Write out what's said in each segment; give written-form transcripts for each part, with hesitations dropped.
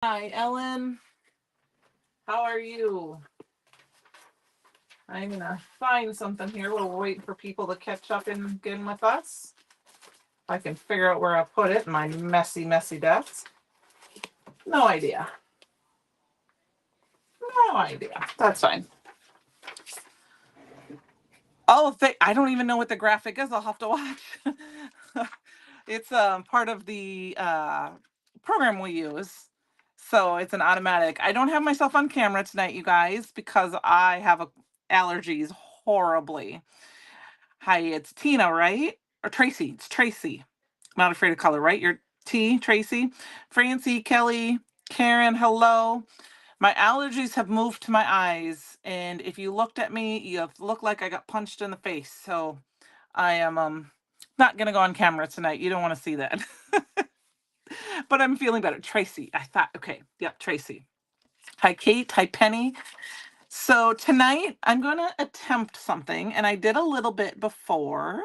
Hi, Ellen. How are you? I'm gonna find something here. We'll wait for people to catch up and get in with us. If I can figure out where I put it in my messy, messy desk. No idea. No idea. That's fine. Oh, I don't even know what the graphic is. I'll have to watch. It's part of the program we use. So it's an automatic. I don't have myself on camera tonight, you guys, because I have allergies horribly. Hi, it's Tina, right? Or Tracy. It's Tracy. Not afraid of color, right? You're T, Tracy. Francie, Kelly, Karen, hello. My allergies have moved to my eyes. And if you looked at me, you look like I got punched in the face. So I am not gonna go on camera tonight. You don't want to see that. But I'm feeling better. Tracy. I thought, okay, yep, Tracy. Hi, Kate. Hi, Penny. So tonight I'm gonna attempt something, and I did a little bit before.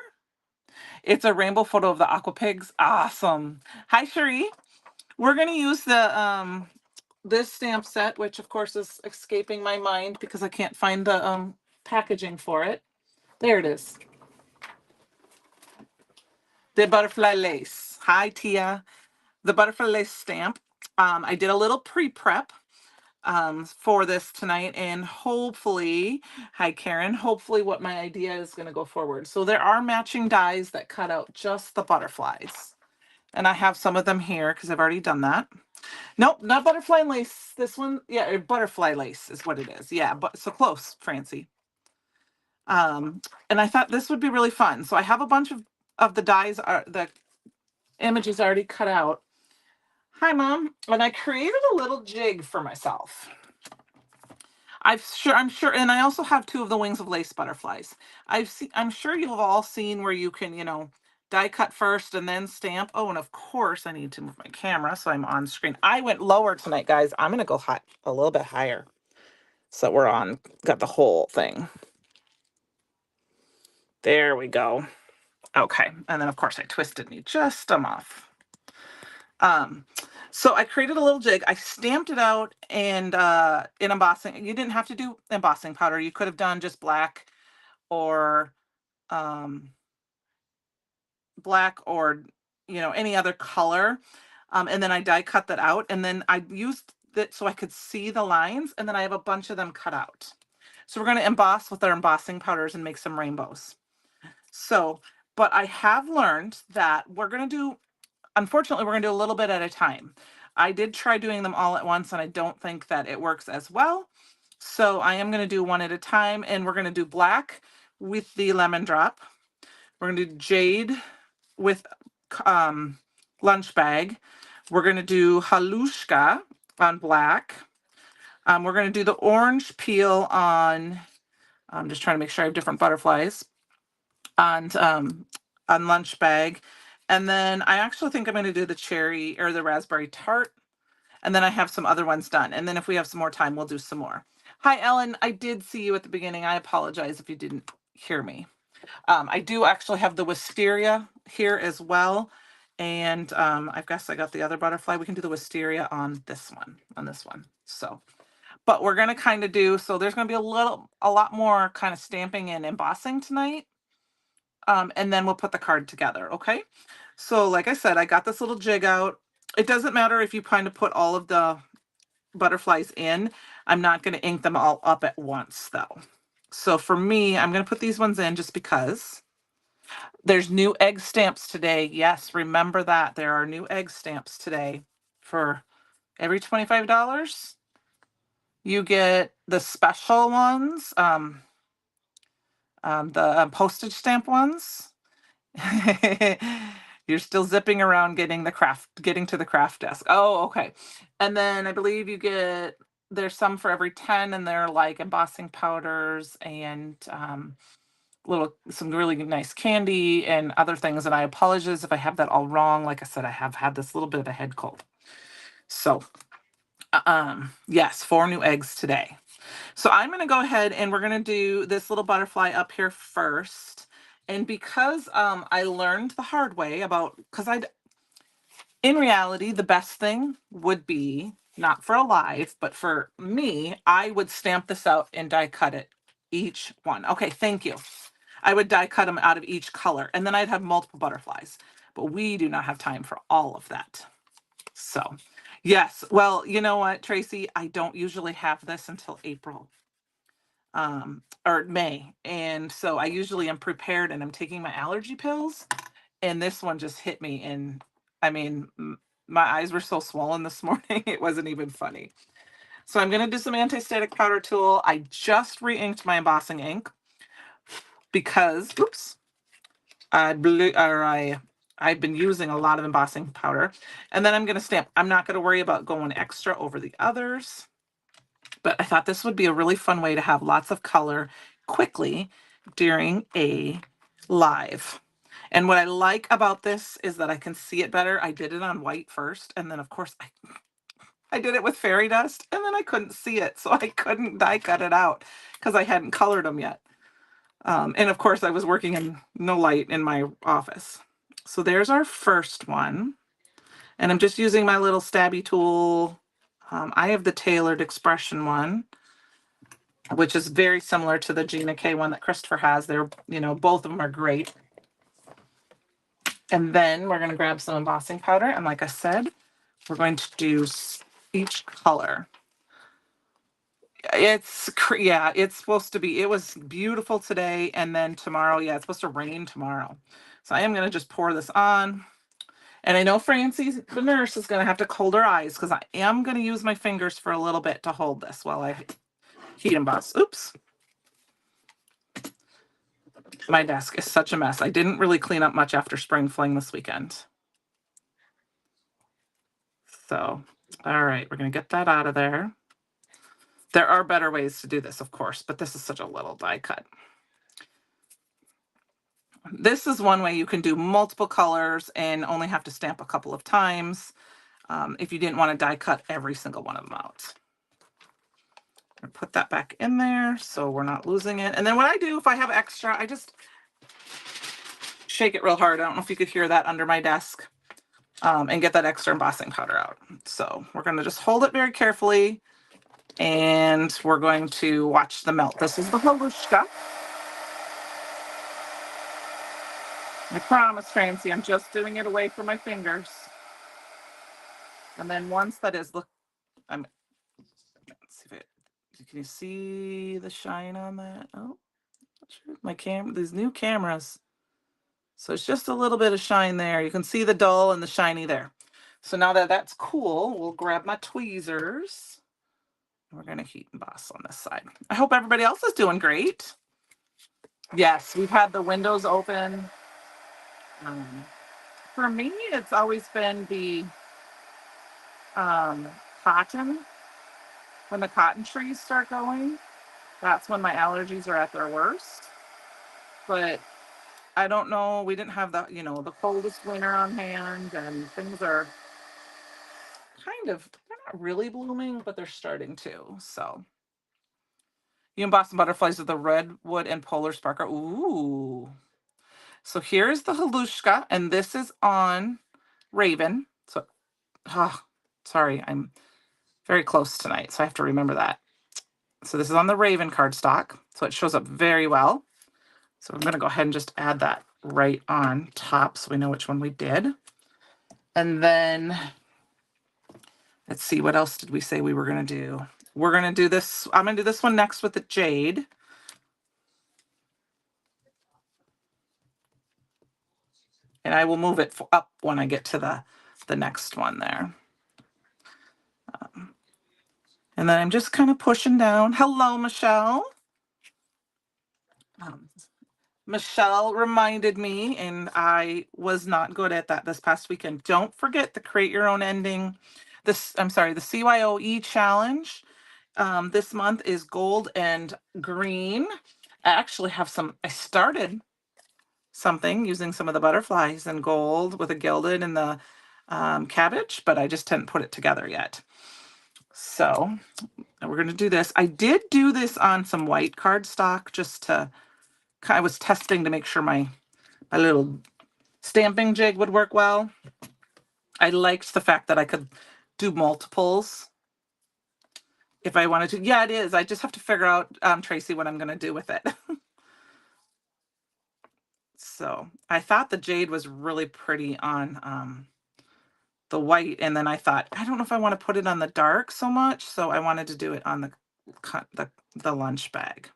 It's a rainbow photo of the aqua pigs. Awesome. Hi, Cherie. We're gonna use the this stamp set, which of course is escaping my mind because I can't find the packaging for it. There it is. The butterfly lace. Hi, Tia. The butterfly lace stamp. I did a little pre-prep for this tonight, and hopefully, hi Karen, hopefully what my idea is going to go forward. So there are matching dies that cut out just the butterflies. And I have some of them here because I've already done that. Nope, not butterfly lace. This one, yeah, butterfly lace is what it is. Yeah, but so close, Francie. And I thought this would be really fun. So I have a bunch of the dies are the images already cut out. Hi, Mom. And I created a little jig for myself. I'm sure, and I also have two of the wings of lace butterflies. I'm sure you've all seen where you can, die cut first and then stamp. Oh, and of course I need to move my camera so I'm on screen. I went lower tonight, guys. I'm gonna go high, a little bit higher, so we're on, got the whole thing. There we go. Okay, and then of course I twisted me just a muff. Um, so I created a little jig. I stamped it out and in embossing. You didn't have to do embossing powder. You could have done just black or um, black or any other color. And then I die cut that out, and then I used it so I could see the lines, and then I have a bunch of them cut out. So we're going to emboss with our embossing powders and make some rainbows. So, but I have learned that we're going to do, unfortunately, we're going to do a little bit at a time. I did try doing them all at once, and I don't think that it works as well. So I am going to do one at a time, and we're going to do black with the lemon drop. We're going to do jade with lunch bag. We're going to do halushka on black. We're going to do the orange peel on, I'm just trying to make sure I have different butterflies, on lunch bag. And then I actually think I'm going to do the cherry or the raspberry tart. And then I have some other ones done. And then if we have some more time, we'll do some more. Hi, Ellen. I did see you at the beginning. I apologize if you didn't hear me. I do actually have the wisteria here as well. And I guess I got the other butterfly. We can do the wisteria on this one. So, but we're going to kind of do, so there's going to be a lot more kind of stamping and embossing tonight. And then we'll put the card together. Okay. So like I said, I got this little jig out. It doesn't matter if you kind of put all of the butterflies in. I'm not going to ink them all up at once though. So for me, I'm going to put these ones in just because. There's new egg stamps today. Yes, remember that. There are new egg stamps today. For every $25, you get the special ones, the postage stamp ones. You're still zipping around getting to the craft desk. Oh, okay. And then I believe there's some for every 10, and they're like embossing powders and some really nice candy and other things. And I apologize if I have that all wrong. Like I said, I have had this little bit of a head cold. So, yes, 4 new eggs today. So I'm going to go ahead and we're going to do this little butterfly up here first. And because I learned the hard way in reality, the best thing would be not for a live, but for me, I would stamp this out and die cut it, each one. Okay, thank you. I would die cut them out of each color, and then I'd have multiple butterflies. But we do not have time for all of that. So, yes. Well, you know what, Tracy? I don't usually have this until April, or May. And so I usually am prepared and I'm taking my allergy pills. And this one just hit me. And I mean, my eyes were so swollen this morning, it wasn't even funny. So I'm going to do some anti-static powder tool. I just re-inked my embossing ink because, oops, I've been using a lot of embossing powder. And then I'm going to stamp. I'm not going to worry about going extra over the others. But I thought this would be a really fun way to have lots of color quickly during a live. And what I like about this is that I can see it better. I did it on white first, and then of course I did it with fairy dust, and then I couldn't see it, so I couldn't die cut it out because I hadn't colored them yet. And of course I was working in no light in my office. So there's our first one. And I'm just using my little stabby tool. I have the tailored expression one, which is very similar to the Gina K one that Christopher has. They're, both of them are great. And then we're going to grab some embossing powder. And like I said, we're going to do each color. It's supposed to be, it was beautiful today. And then tomorrow, it's supposed to rain tomorrow. So I am going to just pour this on. And I know Francie, the nurse, is going to have to hold her eyes because I am going to use my fingers for a little bit to hold this while I heat emboss. Oops. My desk is such a mess. I didn't really clean up much after spring fling this weekend. So, all right, we're going to get that out of there. There are better ways to do this, of course, but this is such a little die cut. This is one way you can do multiple colors and only have to stamp a couple of times if you didn't want to die cut every single one of them out. Put that back in there so we're not losing it. And then what I do if I have extra, I just shake it real hard. I don't know if you could hear that under my desk, and get that extra embossing powder out. So we're going to just hold it very carefully and we're going to watch the melt. This is the Halushka. I promise, Francie, I'm just doing it away from my fingers. And then once that is, look, let's see if it, can you see the shine on that? Oh, my camera, these new cameras. So it's just a little bit of shine there. You can see the dull and the shiny there. So now that that's cool, we'll grab my tweezers. We're going to heat emboss on this side. I hope everybody else is doing great. Yes, we've had the windows open. For me, it's always been the cotton. When the cotton trees start going, that's when my allergies are at their worst. But I don't know. We didn't have the, the coldest winter on hand, and things are they're not really blooming, but they're starting to. So you emboss some butterflies with the redwood and polar sparkle. Ooh. So here's the Halushka, and this is on Raven. So, sorry, I'm very close tonight, so I have to remember that. So this is on the Raven cardstock, so it shows up very well. So I'm going to go ahead and just add that right on top so we know which one we did. And then let's see, what else did we say we were going to do? We're going to do this. I'm going to do this one next with the jade. And I will move it up when I get to the next one there. And then I'm just kind of pushing down. Hello, Michelle. Michelle reminded me, and I was not good at that this past weekend. Don't forget the create your own ending. The CYOE challenge this month is gold and green. I actually have I started something using some of the butterflies in gold with a gilded and the cabbage, but I just hadn't put it together yet. So we're going to do this. I did do this on some white cardstock I was testing to make sure my little stamping jig would work well. I liked the fact that I could do multiples if I wanted to. Yeah, it is. I just have to figure out, Tracy, what I'm gonna do with it. So I thought the jade was really pretty on the white, and then I thought, I don't know if I want to put it on the dark so much, so I wanted to do it on the lunch bag.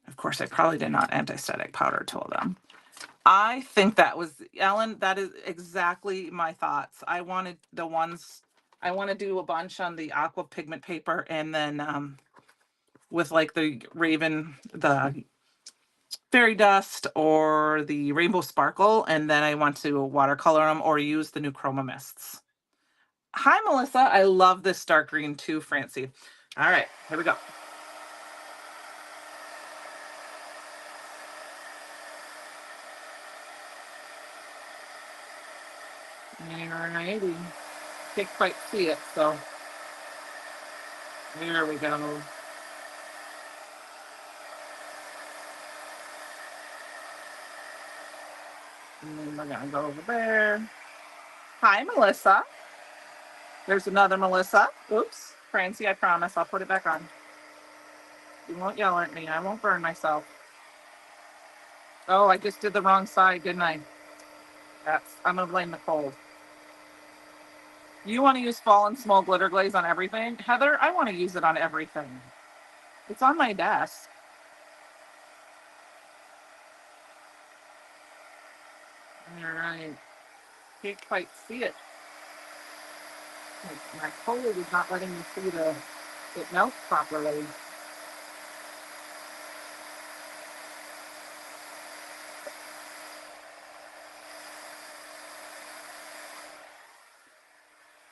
Of course, I probably did not anti-static powder tool them. I think that was, Ellen, that is exactly my thoughts. I wanted the ones, I want to do a bunch on the aqua pigment paper, and then with like the the fairy dust or the rainbow sparkle, and then I want to watercolor them or use the new chroma mists. Hi, Melissa. I love this dark green too, Francie. All right, here we go. All righty. Can't quite see it, so there we go. And then we're gonna go over there. Hi, Melissa. There's another Melissa. Oops, Francie, I promise I'll put it back on. You won't yell at me. I won't burn myself. Oh, I just did the wrong side, didn't I? I'm gonna blame the cold. You want to use Fallen Small glitter glaze on everything? Heather, I want to use it on everything. It's on my desk. All right. Can't quite see it. My cold is not letting me see it melt properly.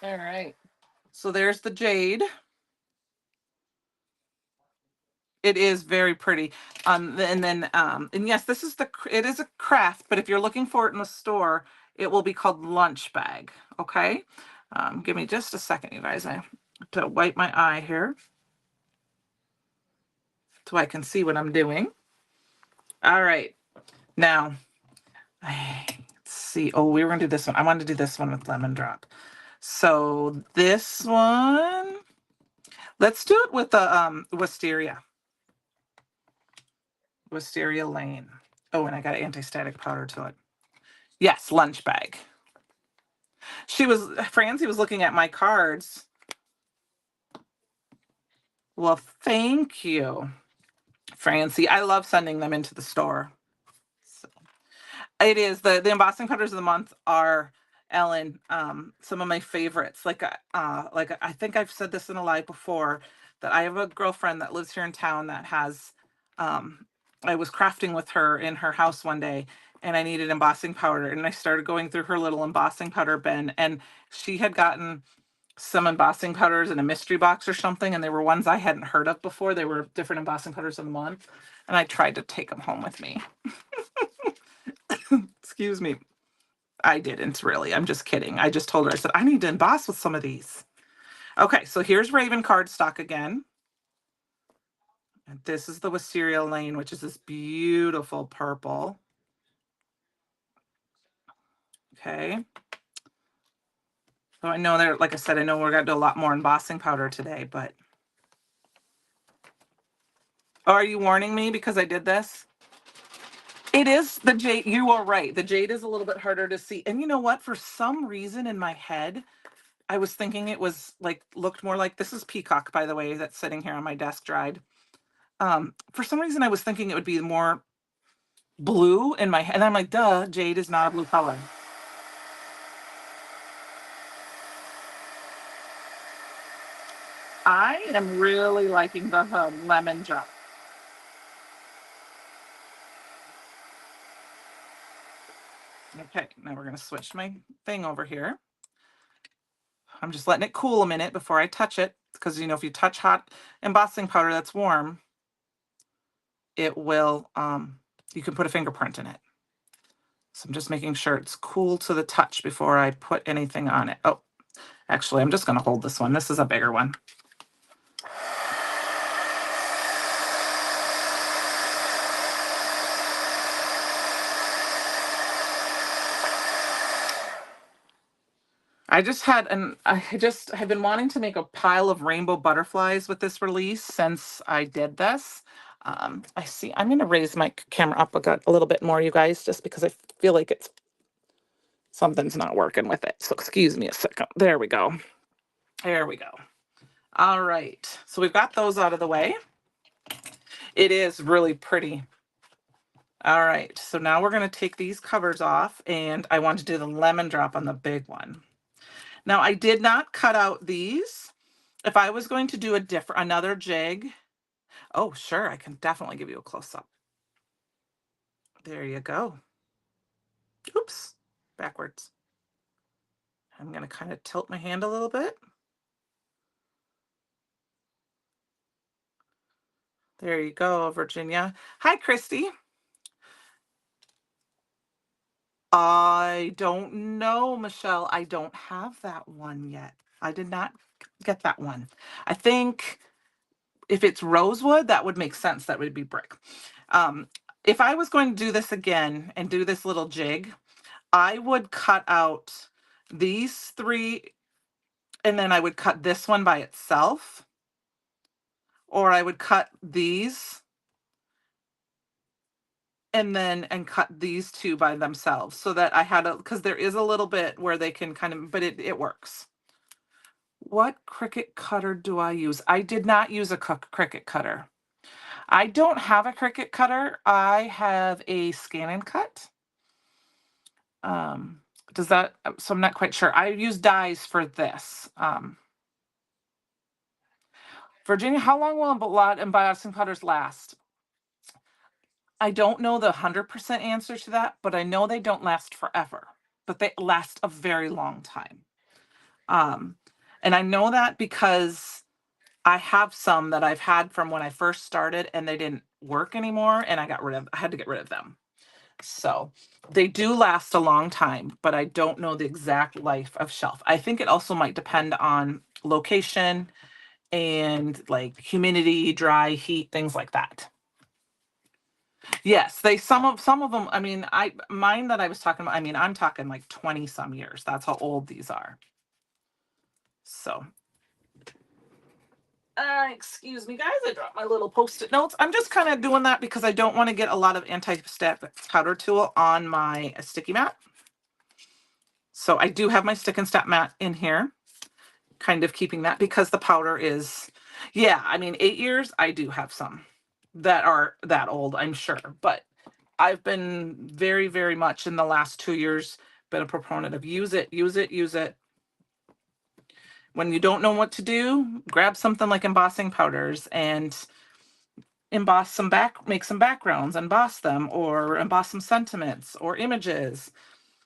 All right. So there's the jade. It is very pretty. And then, and yes, it is a craft, but if you're looking for it in the store, it will be called lunch bag. Okay. Give me just a second, you guys. I have to wipe my eye here so I can see what I'm doing. All right. Now, let's see. Oh, we were going to do this one. I wanted to do this one with lemon drop. So this one, let's do it with the wisteria. Wisteria Lane. Oh, and I got anti-static powder to it. Yes, lunch bag. Francie was looking at my cards. Well, thank you, Francie. I love sending them into the store. So, it is the embossing powders of the month are, Ellen, some of my favorites. Like I think I've said this in a live before, that I have a girlfriend that lives here in town that has I was crafting with her in her house one day, and I needed embossing powder, and I started going through her little embossing powder bin, and she had gotten some embossing powders in a mystery box or something, and they were ones I hadn't heard of before. They were different embossing powders of the month, and I tried to take them home with me. Excuse me. I didn't really. I'm just kidding. I just told her, I said, I need to emboss with some of these. Okay, so here's Raven cardstock again. And this is the Wisteria Lane, which is this beautiful purple. Okay. So I know there, like I said, I know we're going to do a lot more embossing powder today, but. Oh, are you warning me because I did this? It is the jade. You are right. The jade is a little bit harder to see. And you know what? For some reason in my head, I was thinking it was like, looked more like, this is peacock, by the way, that's sitting here on my desk dried. For some reason, I was thinking it would be more blue in my head. And I'm like, duh, jade is not a blue color. I am really liking the lemon drop. Okay, now we're going to switch my thing over here. I'm just letting it cool a minute before I touch it, because, you know, if you touch hot embossing powder that's warm, it will, you can put a fingerprint in it. So I'm just making sure it's cool to the touch before I put anything on it. Oh, actually, I'm just going to hold this one. This is a bigger one. I just had I just have been wanting to make a pile of rainbow butterflies with this release since I did this. I see, I'm going to raise my camera up a little bit more, you guys, just because I feel like something's not working with it. So excuse me a second. There we go. There we go. All right. So we've got those out of the way. It is really pretty. All right. So now we're going to take these covers off, and I want to do the lemon drop on the big one. Now I did not cut out these. If I was going to do another jig, oh sure, I can definitely give you a close-up. There you go. Oops, backwards. I'm going to kind of tilt my hand a little bit. There you go, Virginia. Hi, Christy. I don't know, Michelle. I don't have that one yet. I did not get that one. I think if it's rosewood, that would make sense. That would be brick. If I was going to do this again and do this little jig, I would cut out these three, and then I would cut this one by itself, or I would cut these and cut these two by themselves, so that I had because there is a little bit where they can kind of, but it works. What Cricut cutter do I use? I did not use a Cricut cutter. I don't have a Cricut cutter. I have a Scan and Cut. Does that, so I'm not quite sure. I use dies for this. Virginia, how long will embossing powders last? I don't know the 100% answer to that, but I know they don't last forever, but they last a very long time. And I know that because I have some that I've had from when I first started and they didn't work anymore, and I had to get rid of them. So they do last a long time, but I don't know the exact life of shelf. I think it also might depend on location and like humidity, dry, heat, things like that. Yes, some of them, I mean, mine that I was talking about, I mean, I'm talking like 20 some years. That's how old these are. So excuse me, guys, I dropped my little Post-it notes. I'm just kind of doing that because I don't want to get a lot of anti-static powder tool on my sticky mat. So I do have my stick and step mat in here, kind of keeping that because the powder is, yeah, I mean, 8 years, I do have some that are that old, I'm sure. But I've been very, very much in the last 2 years been a proponent of use it, use it, use it. When you don't know what to do, grab something like embossing powders and emboss make some backgrounds, emboss them, or emboss some sentiments or images,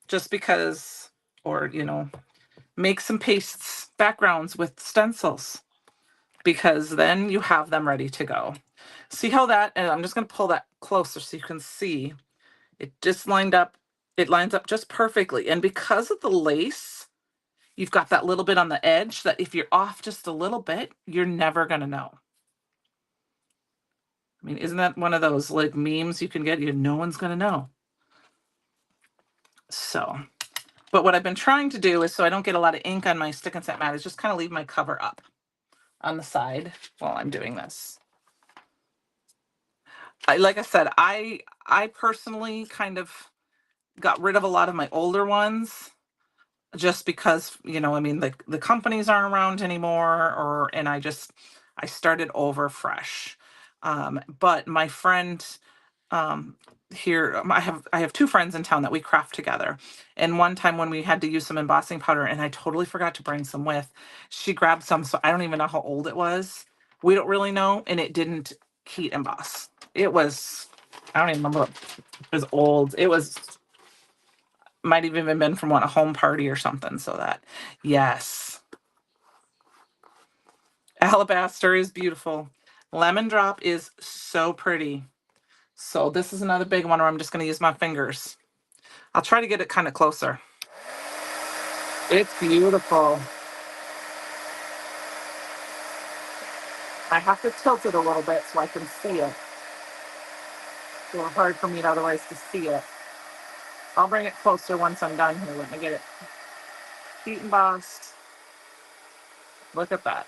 just because, or, make some pastes, backgrounds with stencils, because then you have them ready to go. See how that, and I'm just going to pull that closer so you can see it just lined up. It lines up just perfectly. And because of the lace, you've got that little bit on the edge that if you're off just a little bit, you're never going to know. I mean, isn't that one of those like memes you can get? No one's going to know. So, but what I've been trying to do is, so I don't get a lot of ink on my stick and set mat, is just kind of leave my cover up on the side while I'm doing this. Like I said, I personally kind of got rid of a lot of my older ones just because, I mean, the companies aren't around anymore, and I started over fresh. But my friend here, I have two friends in town that we craft together. And one time when we had to use some embossing powder, and I totally forgot to bring some with, she grabbed some, so I don't even know how old it was. We don't really know, and it didn't heat emboss. It was, I don't even remember. It was old. It was, might have even been from a home party or something. So that, yes. Alabaster is beautiful. Lemon drop is so pretty. So this is another big one where I'm just going to use my fingers. I'll try to get it kind of closer. It's beautiful. I have to tilt it a little bit so I can see it. It's a little hard for me otherwise to see it. I'll bring it closer once I'm done here. Let me get it. Heat embossed. Look at that.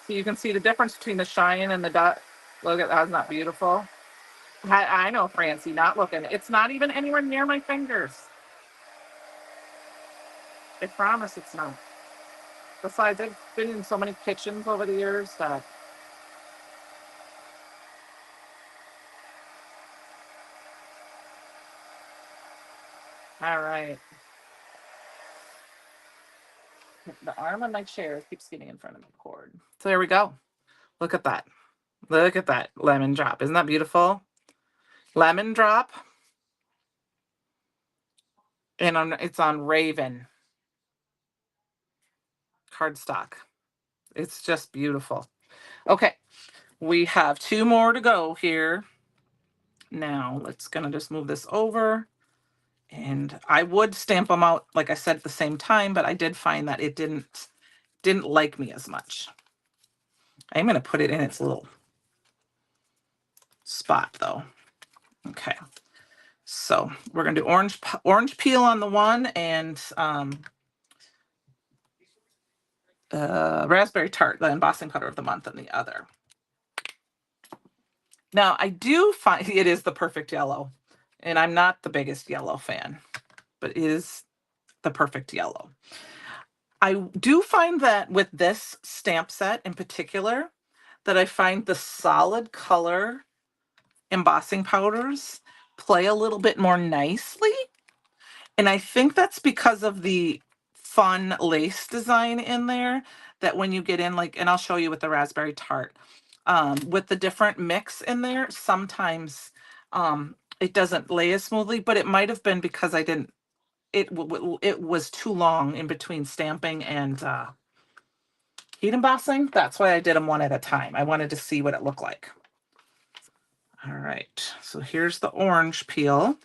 So you can see the difference between the shine and the dot. Look at that. Isn't that beautiful? I know, Francie, not looking. It's not even anywhere near my fingers. I promise it's not. Besides, I've been in so many kitchens over the years that. All right. The arm on my chair keeps getting in front of the cord. So there we go. Look at that. Look at that lemon drop. Isn't that beautiful? Lemon drop. And it's on Raven cardstock. It's just beautiful. Okay. We have 2 more to go here. Now, let's gonna just move this over. And I would stamp them out, like I said, at the same time, but I did find that it didn't like me as much. I'm gonna put it in its little spot though. Okay. So we're gonna do orange peel on the one and raspberry tart, the embossing powder of the month, on the other. Now I do find it is the perfect yellow, and I'm not the biggest yellow fan, but it is the perfect yellow. I do find that with this stamp set in particular, that I find the solid color embossing powders play a little bit more nicely. And I think that's because of the fun lace design in there, that when you get in, like, and I'll show you with the raspberry tart, with the different mix in there, sometimes it doesn't lay as smoothly, but it might have been because I didn't, it was too long in between stamping and heat embossing. That's why I did them one at a time. I wanted to see what it looked like. All right, so here's the orange peel.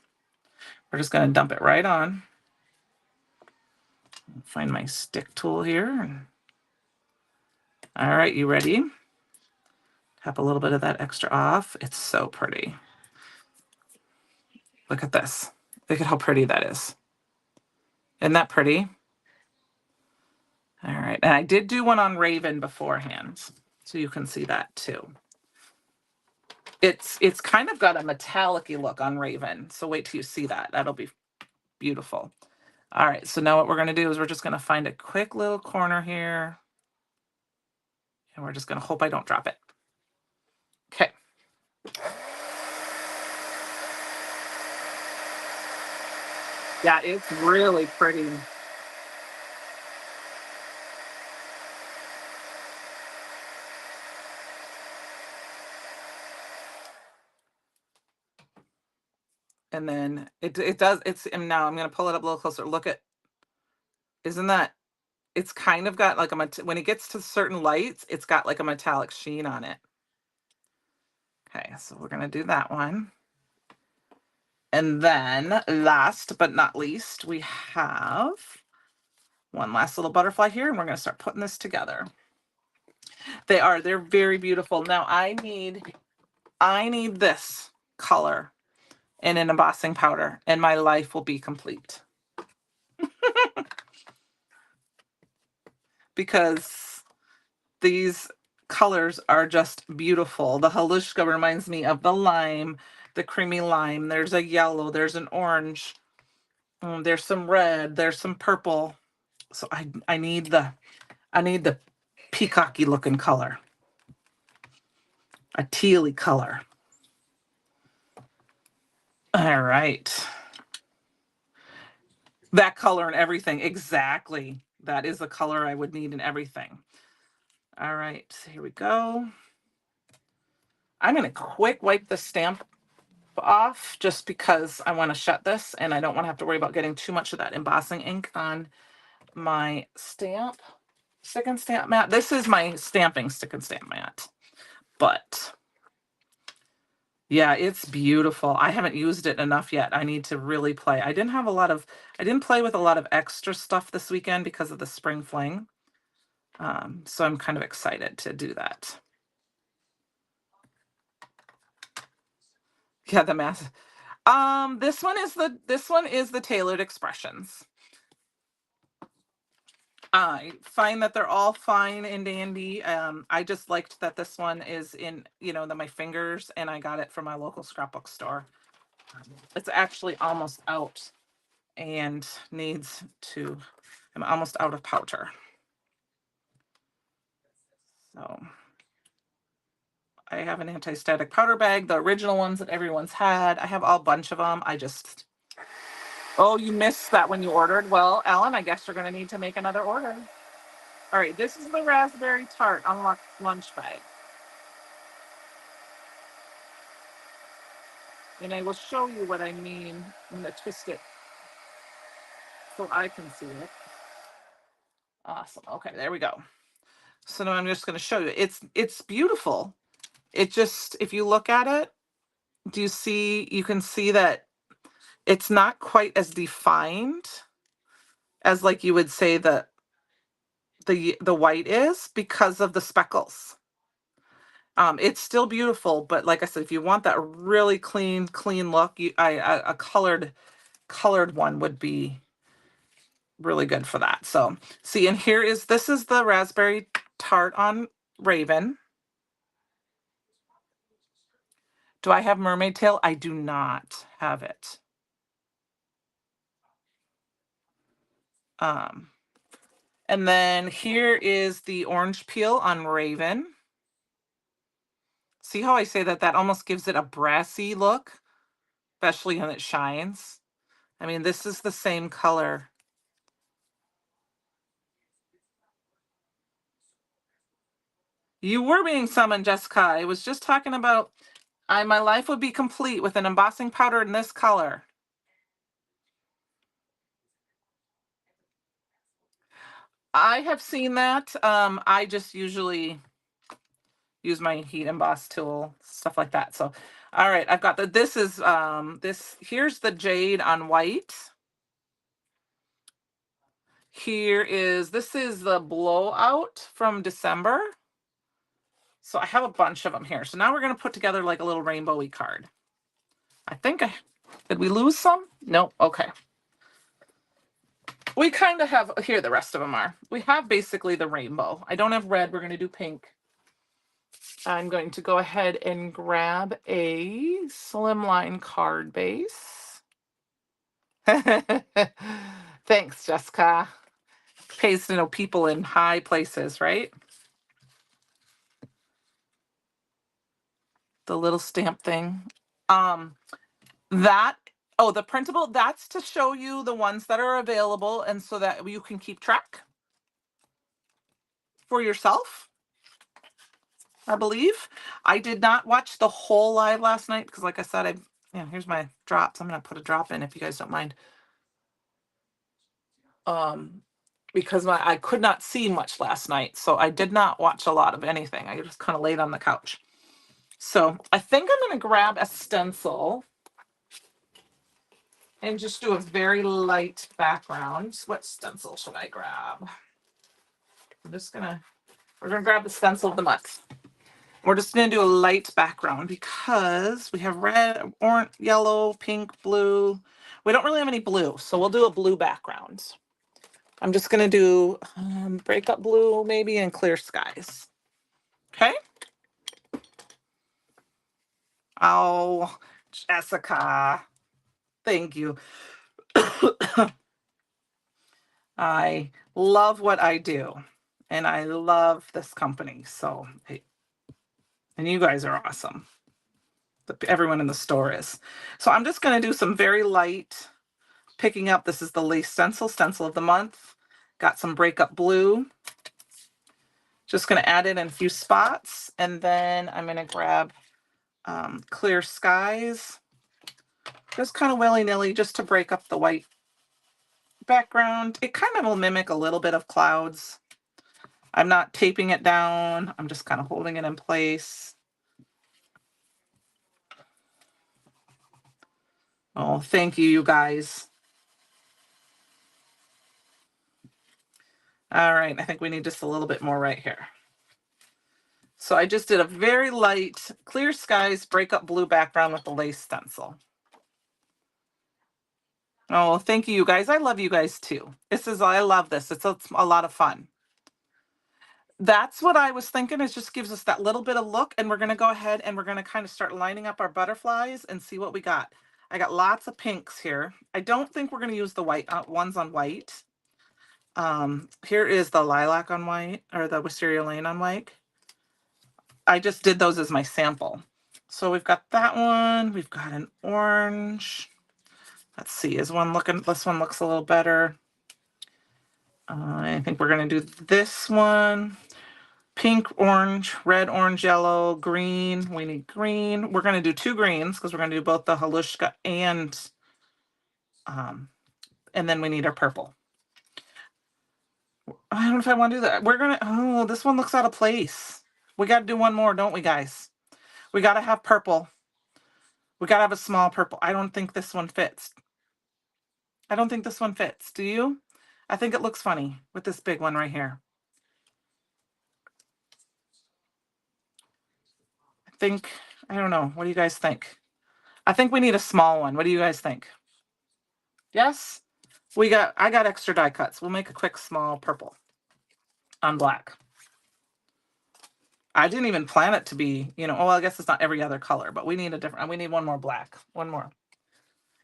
We're just going to dump it right on. Find my stick tool here. All right, you ready? Tap a little bit of that extra off. It's so pretty. Look at this. Look at how pretty that is. Isn't that pretty? All right, and I did do one on Raven beforehand, so you can see that too. It's kind of got a metallic-y look on Raven, so wait till you see that. That'll be beautiful. All right, so now what we're going to do is we're just going to find a quick little corner here, and we're just going to hope I don't drop it. Okay. Yeah, it's really pretty. And then it does, and now I'm going to pull it up a little closer. Look at, isn't that, it's kind of got like when it gets to certain lights, it's got like a metallic sheen on it. Okay, so we're going to do that one. And then last but not least, we have one last little butterfly here, and we're going to start putting this together. They're very beautiful. Now I need this color in an embossing powder, and my life will be complete. Because these colors are just beautiful. The Halushka reminds me of the lime, the creamy lime. There's a yellow, there's an orange, there's some red, there's some purple. So I need the peacocky looking color, a tealy color. All right. That color and everything. Exactly. That is the color I would need in everything. All right, here we go. I'm going to quick wipe the stamp off just because I want to shut this and I don't want to have to worry about getting too much of that embossing ink on my stamp, stick and stamp mat. This is my stamping stick and stamp mat, but yeah, it's beautiful. I haven't used it enough yet. I need to really play. I didn't play with a lot of extra stuff this weekend because of the spring fling. So I'm kind of excited to do that. Yeah, the math. This one is the Tailored Expressions. I find that they're all fine and dandy. I just liked that this one is in, my fingers, and I got it from my local scrapbook store. It's actually almost out and I'm almost out of powder. So I have an anti-static powder bag, the original ones that everyone's had. I have a bunch of them. Oh, you missed that when you ordered. Well, Ellen, I guess you're going to need to make another order. All right, this is the raspberry tart on lunch bag. And I will show you what I mean. I'm going to twist it so I can see it. Awesome. Okay, there we go. So now I'm just going to show you. It's beautiful. It just, if you look at it, you can see that it's not quite as defined as, like, you would say the white is, because of the speckles. It's still beautiful, but like I said, if you want that really clean look, a colored one would be really good for that. So see, and this is the raspberry tart on Raven. Do I have mermaid tail? I do not have it. And then here is the orange peel on Raven. See how I say that almost gives it a brassy look, especially when it shines. I mean, this is the same color. You were being summoned, Jessica. I was just talking about my life would be complete with an embossing powder in this color. I have seen that. I just usually use my heat emboss tool, stuff like that. So, all right, I've got this is here's the jade on white. This is the blowout from December. So I have a bunch of them here. So now we're going to put together like a little rainbowy card. Did we lose some? Nope. Okay. We kind of have, here the rest of them are. We have basically the rainbow. I don't have red. We're going to do pink. I'm going to go ahead and grab a slimline card base. Thanks, Jessica. Pays to know people in high places, right? The little stamp thing. The printable, that's to show you the ones that are available, and so that you can keep track for yourself, I believe. I did not watch the whole live last night because, like I said, here's my drops. I'm going to put a drop in if you guys don't mind. Because I could not see much last night, so I did not watch a lot of anything. I just kind of laid on the couch. So I think I'm going to grab a stencil and just do a very light background. What stencil should I grab? We're going to grab the stencil of the month. We're just going to do a light background because we have red, orange, yellow, pink, blue. We don't really have any blue, so we'll do a blue background. I'm just going to do breakup blue maybe and clear skies. Okay. Oh, Jessica, thank you. I love what I do, and I love this company. So, and you guys are awesome. Everyone in the store is. So I'm just going to do some very light picking up. This is the lace stencil of the month. Got some breakup blue. Just going to add it in a few spots, and then I'm going to grab clear skies. Just kind of willy-nilly, just to break up the white background. It kind of will mimic a little bit of clouds. I'm not taping it down. I'm just kind of holding it in place. Oh, thank you, you guys. All right, I think we need just a little bit more right here. So I just did a very light clear skies breakup blue background with the lace stencil. Oh, thank you guys. I love you guys too. I love this. It's a lot of fun. That's what I was thinking. It just gives us that little bit of look, and we're gonna go ahead and we're gonna kind of start lining up our butterflies and see what we got. I got lots of pinks here. I don't think we're gonna use the white ones on white. Here is the lilac on white, or the wisteria lane on white. I just did those as my sample. So we've got that one. We've got an orange. Let's see, this one looks a little better. I think we're gonna do this one. Pink, orange, red, orange, yellow, green. We need green. We're gonna do 2 greens because we're gonna do both the halushka and then we need our purple. I don't know if I want to do that. Oh, this one looks out of place. We got to do one more, don't we, guys? We got to have purple. We got to have a small purple. I don't think this one fits. I don't think this one fits. Do you? I think it looks funny with this big one right here. I don't know. What do you guys think? I think we need a small one. What do you guys think? Yes? I got extra die cuts. We'll make a quick small purple on black. I didn't even plan it to be, well, I guess it's not every other color, but we need one more black. One more.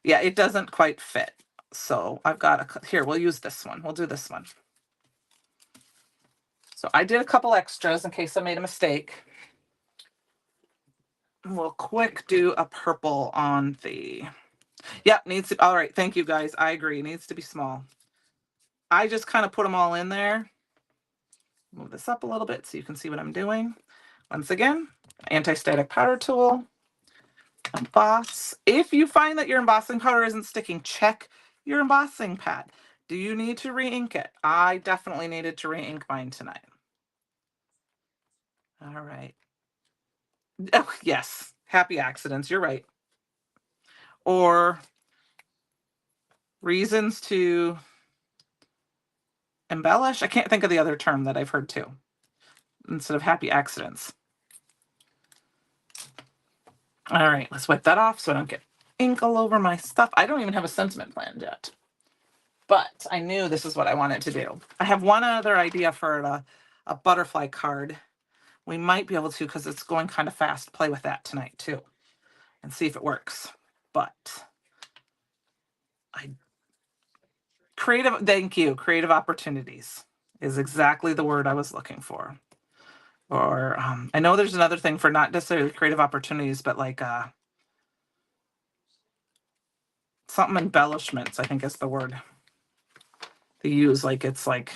Yeah, it doesn't quite fit. So I've got here, we'll use this one. We'll do this one. So I did a couple extras in case I made a mistake. We'll quick do a purple on the, yep, all right, thank you guys. I agree, it needs to be small. I just kind of put them all in there. Move this up a little bit so you can see what I'm doing. Once again, anti-static powder tool. Emboss. If you find that your embossing powder isn't sticking, check your embossing pad. Do you need to re-ink it? I definitely needed to re-ink mine tonight. All right. Oh, yes. Happy accidents. You're right. Or reasons to embellish. I can't think of the other term that I've heard too, instead of happy accidents. All right, let's wipe that off so I don't get ink all over my stuff. I don't even have a sentiment planned yet, but I knew this is what I wanted to do. I have one other idea for a butterfly card. We might be able to, because it's going kind of fast, play with that tonight too and see if it works. But thank you. Creative opportunities is exactly the word I was looking for. Or I know there's another thing for not necessarily creative opportunities, but like something embellishments, I think is the word they use. Like it's like,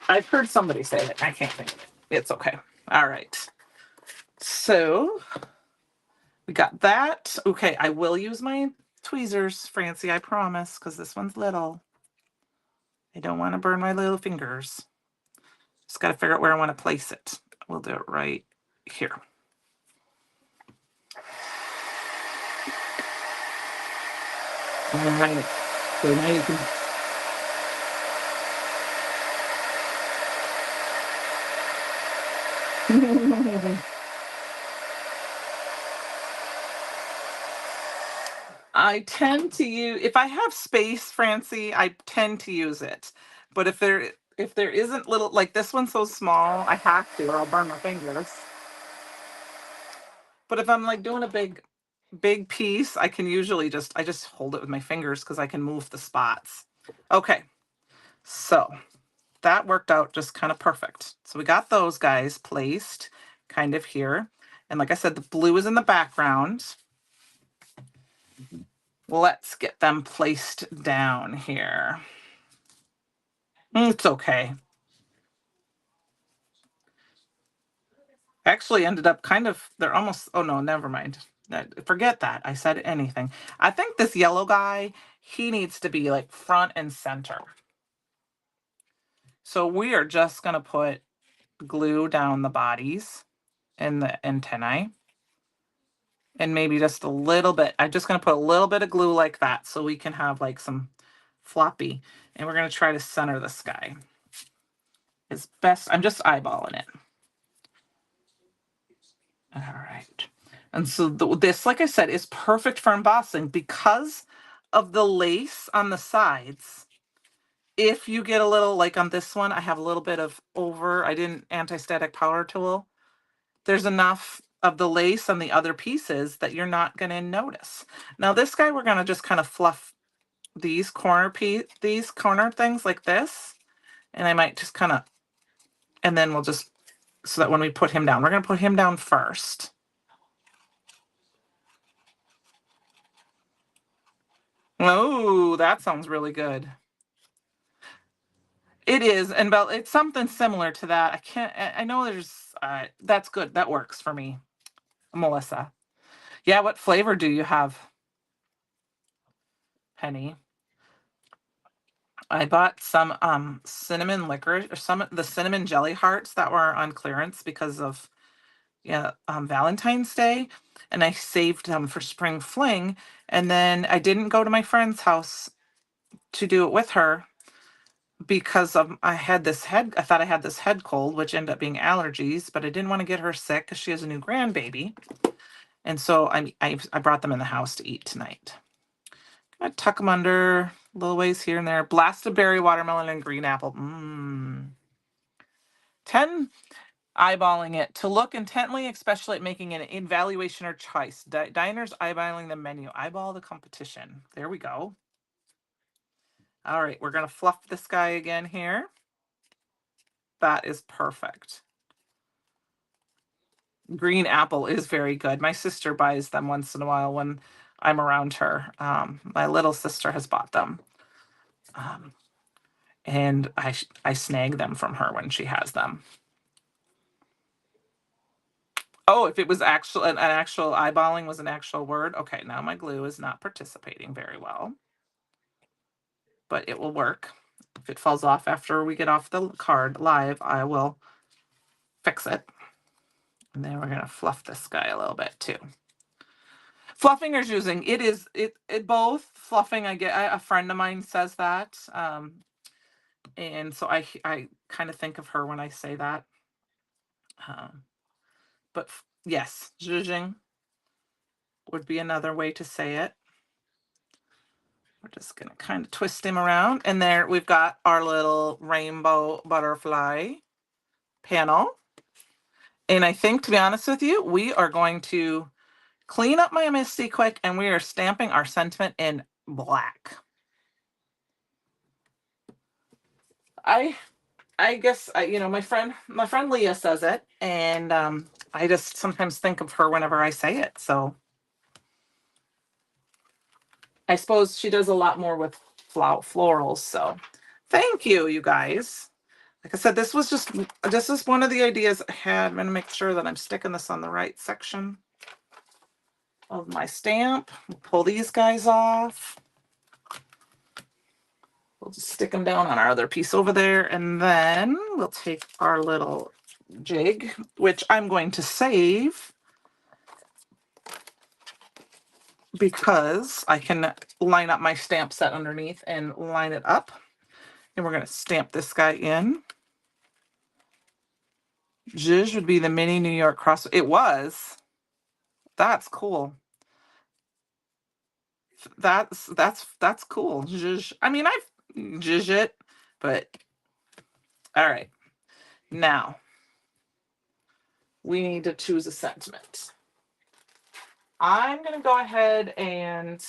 I've heard somebody say it. I can't think of it. It's okay. All right. So we got that. Okay, I will use my tweezers, Francie, I promise, because this one's little. I don't want to burn my little fingers. Just got to figure out where I want to place it. We'll do it right here. All right. So now you can. I tend to use, if I have space, Francie, I tend to use it. But if there isn't little, like this one's so small, I have to, or I'll burn my fingers. But if I'm like doing a big piece, I can usually I just hold it with my fingers because I can move the spots. Okay, so that worked out just kind of perfect. So we got those guys placed kind of here. And like I said, the blue is in the background. Let's get them placed down here. It's okay. Actually ended up they're almost, oh no, never mind. Forget that. I said anything. I think this yellow guy, he needs to be like front and center. So we are just going to put glue down the bodies and the antennae. And maybe just a little bit. I'm just going to put a little bit of glue like that so we can have like some floppy. And we're going to try to center this guy as best. I'm just eyeballing it. All right. And so this, like I said, is perfect for embossing because of the lace on the sides. If you get a little, like on this one, I have a little bit of I didn't anti-static powder tool. There's enough of the lace on the other pieces that you're not going to notice. Now this guy, we're going to just kind of fluff these corner things like this. And I might just kind of, and then we'll just, so that when we put him down, we're going to put him down first. Oh, that sounds really good. It is, and Belle, it's something similar to that. I know there's, that's good. That works for me, Melissa. Yeah, what flavor do you have, Penny? I bought some cinnamon licorice, or some the cinnamon jelly hearts that were on clearance because of Valentine's Day, and I saved them for spring fling. And then I didn't go to my friend's house to do it with her because I thought I had this head cold, which ended up being allergies, but I didn't want to get her sick because she has a new grandbaby. And so I brought them in the house to eat tonight. I tuck them under little ways here and there. Blasted berry, watermelon, and green apple. 10, eyeballing it. To look intently, especially at making an evaluation or choice. Diners eyeballing the menu. Eyeball the competition. There we go. All right, we're going to fluff this guy again here. That is perfect. Green apple is very good. My sister buys them once in a while when I'm around her. My little sister has bought them. And I snag them from her when she has them. Oh, if it was an actual eyeballing was an actual word. Okay, now my glue is not participating very well. But it will work. If it falls off after we get off the card live, I will fix it. And then we're going to fluff this guy a little bit too. Fluffing or using, it both. Fluffing, a friend of mine says that. And so I kind of think of her when I say that. But yes, zhuzhing would be another way to say it. We're just going to kind of twist him around. And there we've got our little rainbow butterfly panel. And I think, to be honest with you, we are going to clean up my MSC quick, and we are stamping our sentiment in black. I guess my friend Leah says it, and I just sometimes think of her whenever I say it. So I suppose she does a lot more with florals. So thank you, you guys. Like I said, this is one of the ideas I had. I'm going to make sure that I'm sticking this on the right section of my stamp. We'll pull these guys off. We'll just stick them down on our other piece over there, and then we'll take our little jig, which I'm going to save because I can line up my stamp set underneath and line it up. And we're going to stamp this guy in. Zhuzh would be the mini New York cross. It was. That's cool. That's cool. Zhuzh. I mean, I've zhuzh it, but all right. Now we need to choose a sentiment. I'm going to go ahead and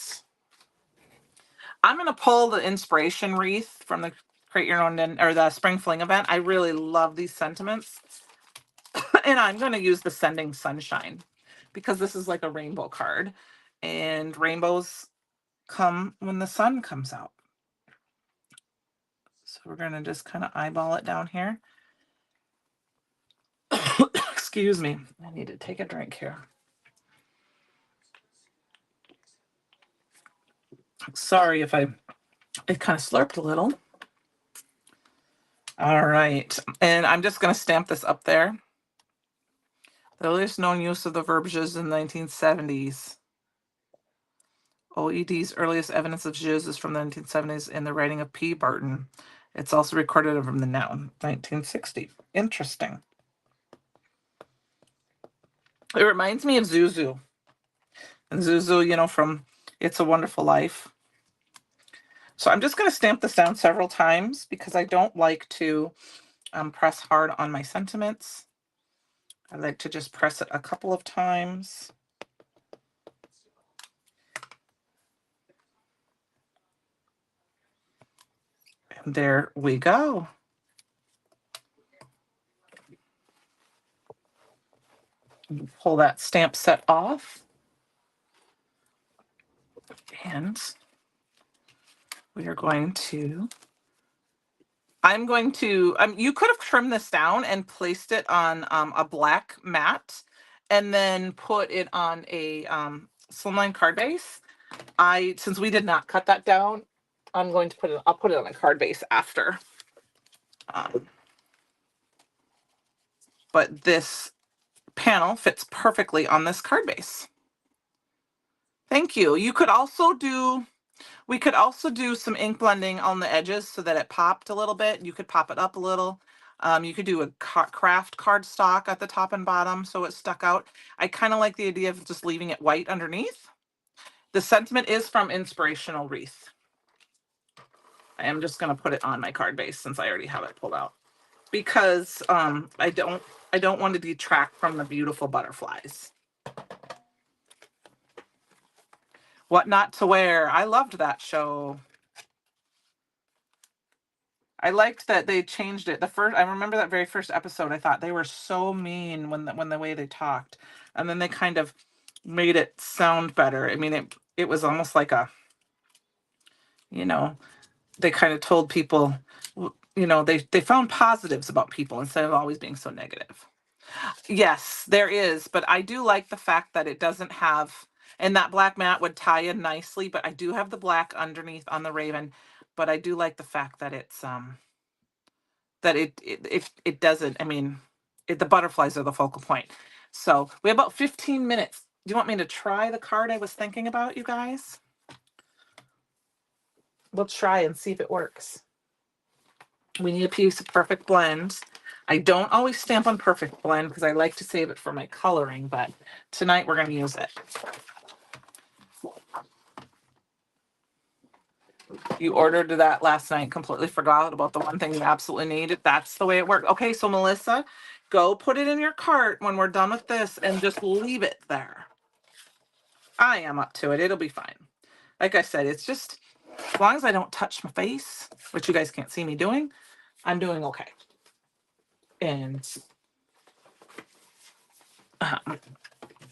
I'm going to pull the inspiration wreath from the Create Your Own or the Spring Fling event. I really love these sentiments. And I'm going to use the Sending Sunshine because this is like a rainbow card. And rainbows come when the sun comes out. So we're going to just kind of eyeball it down here. Excuse me. I need to take a drink here. Sorry if it kind of slurped a little. All right. And I'm just going to stamp this up there. The earliest known use of the verb zhuzh in the 1970s. OED's earliest evidence of zhuzh is from the 1970s in the writing of P. Barton. It's also recorded from the noun, 1960. Interesting. It reminds me of Zuzu. And Zuzu, you know, from It's a Wonderful Life. So I'm just going to stamp this down several times because I don't like to press hard on my sentiments. I like to just press it a couple of times. And there we go. Pull that stamp set off. And we are going to, you could have trimmed this down and placed it on a black mat and then put it on a slimline card base. Since we did not cut that down, I'll put it on a card base after. But this panel fits perfectly on this card base. Thank you. We could also do some ink blending on the edges so that it popped a little bit. You could pop it up a little. You could do a craft cardstock at the top and bottom so it stuck out. I kind of like the idea of just leaving it white underneath. The sentiment is from Inspirational Wreath. I am just going to put it on my card base since I already have it pulled out because I don't want to detract from the beautiful butterflies. What Not to Wear. I loved that show. I liked that they changed it. I remember that very first episode. I thought they were so mean when the way they talked, and then they kind of made it sound better. I mean, it was almost like they kind of told people, they found positives about people instead of always being so negative. Yes, there is, but I do like the fact that it doesn't have, and that black mat would tie in nicely, but I do have the black underneath on the Raven, but I do like the fact that it's that it doesn't, I mean, the butterflies are the focal point. So we have about 15 minutes. Do you want me to try the card I was thinking about, you guys? We'll try and see if it works. We need a piece of Perfect Blend. I don't always stamp on Perfect Blend because I like to save it for my coloring, but tonight we're going to use it. You ordered that last night, completely forgot about the one thing you absolutely needed. That's the way it worked. Okay, so Melissa, go put it in your cart when we're done with this and just leave it there. I am up to it. It'll be fine. Like I said, it's just, as long as I don't touch my face, which you guys can't see me doing, I'm doing okay. And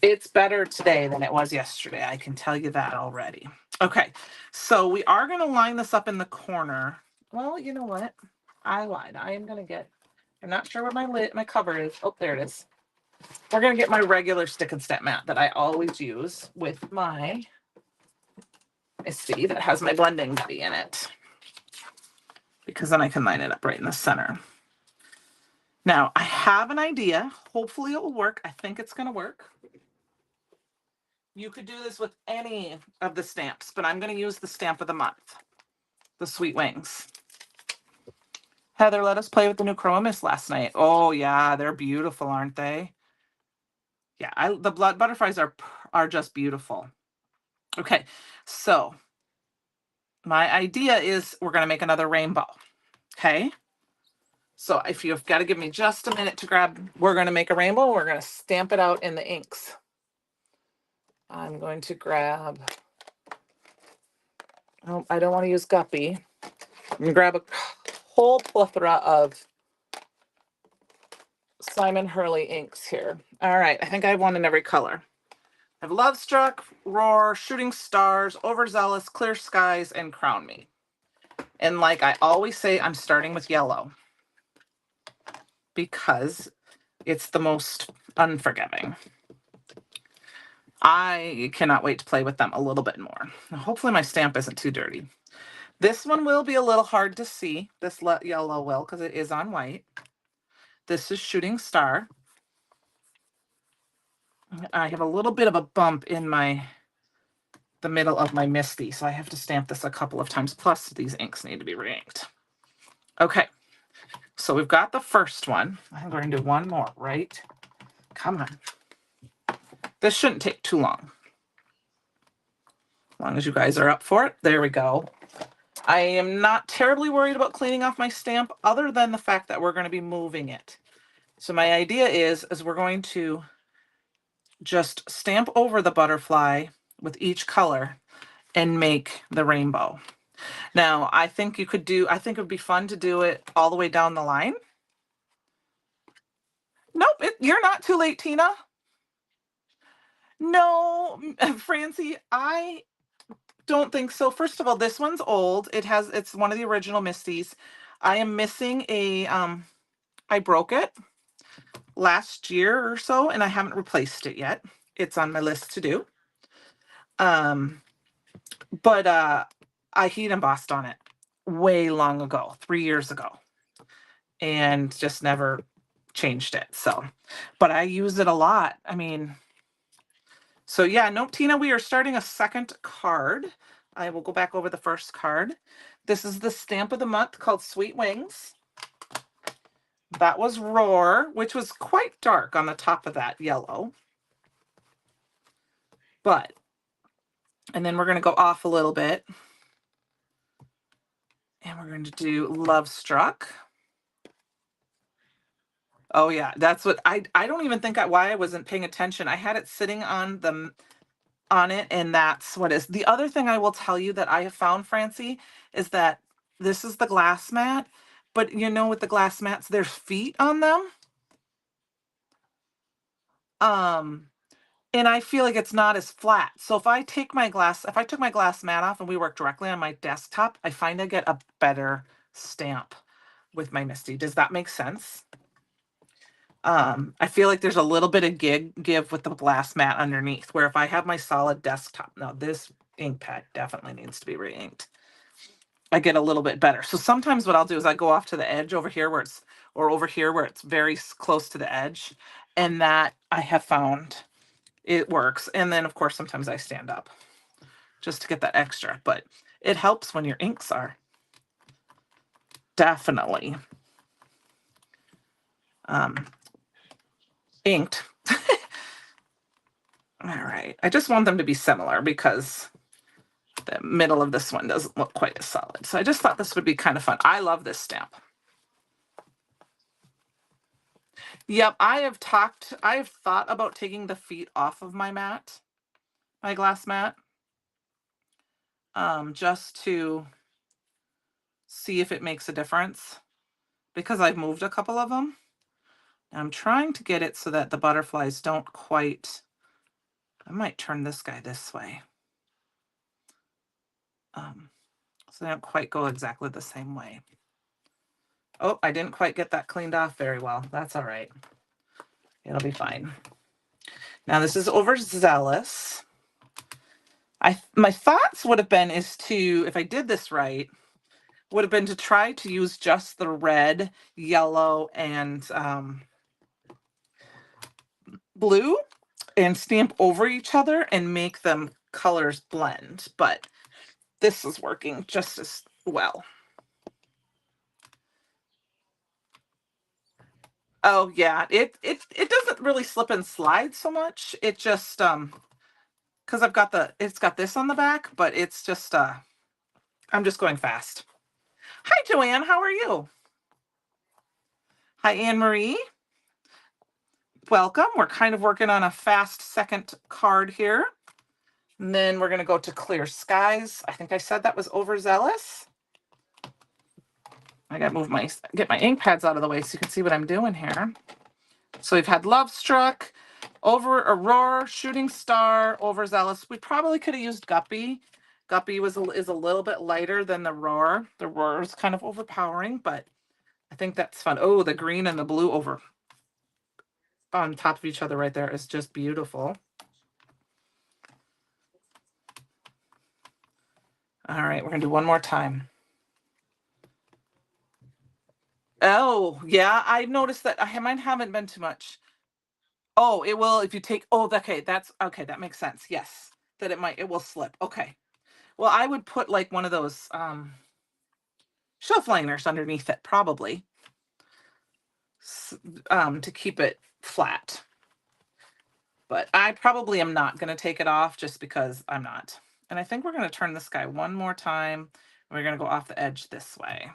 it's better today than it was yesterday. I can tell you that already. Okay, so we are going to line this up in the corner. Well, you know what? I lied. I'm not sure where my cover is. Oh, there it is. We're going to get my regular stick and stamp mat that I always use with my Misty that has my blending buddy in it, because then I can line it up right in the center. Now, I have an idea. Hopefully it will work. I think it's going to work. You could do this with any of the stamps, but I'm going to use the stamp of the month, the Sweet Wings. Heather, let us play with the new Chroma Mist last night. Oh, yeah, they're beautiful, aren't they? Yeah, the blood butterflies are just beautiful. Okay, so my idea is we're going to make another rainbow. Okay, so if you've got to give me just a minute to grab, we're going to make a rainbow. We're going to stamp it out in the inks. I'm going to grab, oh, I don't want to use Guppy. I'm going to grab a whole plethora of Simon Hurley inks here. All right, I think I have one in every color. I have Love Struck, Roar, Shooting Stars, Overzealous, Clear Skies, and Crown Me. And like I always say, I'm starting with yellow because it's the most unforgiving. I cannot wait to play with them a little bit more. Hopefully my stamp isn't too dirty. This one will be a little hard to see. This yellow will, because it is on white. This is Shooting Star. I have a little bit of a bump in the middle of my Misty, so I have to stamp this a couple of times. Plus, these inks need to be re-inked. Okay, so we've got the first one. I'm going to do one more, right? Come on. This shouldn't take too long. long as you guys are up for it. There we go. I am not terribly worried about cleaning off my stamp other than the fact that we're going to be moving it. So my idea is we're going to just stamp over the butterfly with each color and make the rainbow. Now, I think it would be fun to do it all the way down the line. Nope, you're not too late, Tina. No, Francie, I don't think so. First of all, this one's old. It's one of the original Misties. I am missing I broke it last year or so, and I haven't replaced it yet. It's on my list to do. But I heat embossed on it way long ago, 3 years ago, and just never changed it. So, but I use it a lot. I mean, so yeah, nope, Tina, we are starting a second card. I will go back over the first card. This is the stamp of the month called Sweet Wings. That was Roar, which was quite dark on the top of that yellow. But, and then we're going to go off a little bit. And we're going to do Love Struck. Oh yeah, that's what I don't even think why I wasn't paying attention. I had it sitting on it, and that's what is. The other thing I will tell you that I have found, Francie, is that this is the glass mat, but you know, with the glass mats, there's feet on them. And I feel like it's not as flat. So if I took my glass mat off and we work directly on my desktop, I find I get a better stamp with my Misty. Does that make sense? I feel like there's a little bit of give with the glass mat underneath, where if I have my solid desktop, now this ink pad definitely needs to be re-inked, I get a little bit better. So sometimes what I'll do is I go off to the edge over here over here where it's very close to the edge, and that I have found it works. And then of course sometimes I stand up just to get that extra, but it helps when your inks are definitely inked. All right, I just want them to be similar because the middle of this one doesn't look quite as solid. So I just thought this would be kind of fun. I love this stamp. Yep, I have thought about taking the feet off of my glass mat, just to see if it makes a difference, because I've moved a couple of them. I'm trying to get it so that the butterflies don't quite, I might turn this guy this way. So they don't quite go exactly the same way. Oh, I didn't quite get that cleaned off very well. That's all right. It'll be fine. Now this is overzealous. My thoughts would have been if I did this right, would have been to try to use just the red, yellow, and blue and stamp over each other and make them colors blend. But this is working just as well. Oh yeah, it doesn't really slip and slide so much. It just because it's got this on the back, but it's just I'm just going fast. Hi Joanne, how are you? Hi Anne Marie. Welcome. We're kind of working on a fast second card here. And then we're going to go to Clear Skies. I think I said that was overzealous. I got to get my ink pads out of the way so you can see what I'm doing here. So we've had Love Struck, Roar, Shooting Star, Overzealous. We probably could have used Guppy. Guppy is a little bit lighter than the Roar. The Roar is kind of overpowering, but I think that's fun. Oh, the green and the blue over on top of each other right there is just beautiful. All right, we're going to do one more time. Oh, yeah, I've noticed that mine haven't been too much. Oh, it will if you take, okay, that makes sense. Yes, that it will slip. Okay. Well, I would put like one of those shelf liners underneath it, probably, to keep it flat. But I probably am not going to take it off just because I'm not. And I think we're going to turn this guy one more time. We're going to go off the edge this way.